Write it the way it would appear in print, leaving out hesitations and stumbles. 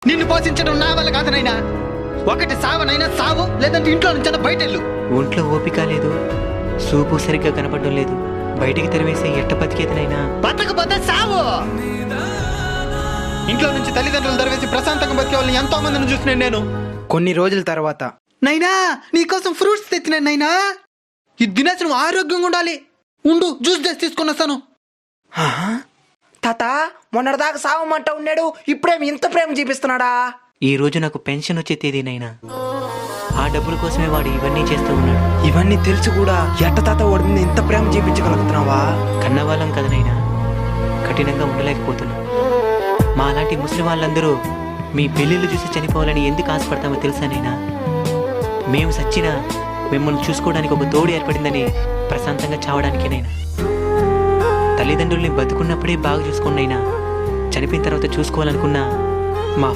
నిన్ను పోషించడం నా వల్ల కాదు నైనా. ఒకటి సావనైనా సావు, లేదంటే ఇంట్లో నుంచి బయటెళ్ళు. ఒంట్లో ఓపిక లేదు, సూపు సరిగ్గా కనపడడం లేదు, బయటికి తెరవేసే ఎట్ట బతికేదనైనా. బతకపోతే సావు. ఇంట్లో నుంచి తల్లిదండ్రులు తెరవేసి ప్రశాంతంగా బతికే వాళ్ళని ఎంతో మందిని చూసినాను నేను. కొన్ని రోజుల తర్వాత, నైనా నీకోసం ఫ్రూట్స్ తెచ్చినాను నైనా. ఇది తినేసి నువ్వు ఆరోగ్యంగా ఉండాలి. ఉండు, జ్యూస్ చేసి తీసుకొని వస్తాను. తాత మొన్నటిదాకా సావమంట ఉన్నాడు, ఇప్పుడేమి ఇంత ప్రేమ చూపిస్తున్నాడా? ఈ రోజు నాకు పెన్షన్ వచ్చే తేదీనైనా. ఆ డబ్బుల కోసమే వాడు ఇవన్నీ చేస్తూ ఉన్నాడు. ఇవన్నీ తెలుసు కూడా ఎట్ట తాత వాడి ఇంత ప్రేమ చూపించగలుగుతున్నావా? కన్నవాళ్ళం కదనైనా, కఠినంగా ఉండలేకపోతున్నా. మా అలాంటి ముస్లిం వాళ్ళందరూ మీ పెళ్ళిళ్ళు చూసి చనిపోవాలని ఎందుకు ఆశపడతామో తెలుసానైనా. మేము సచ్చినా మిమ్మల్ని చూసుకోవడానికి ఒక తోడు ఏర్పడిందని ప్రశాంతంగా చావడానికేనైనా. తల్లిదండ్రుల్ని బతుకున్నప్పుడే బాగా చూసుకున్నైనా చనిపోయిన తర్వాత చూసుకోవాలనుకున్నా మా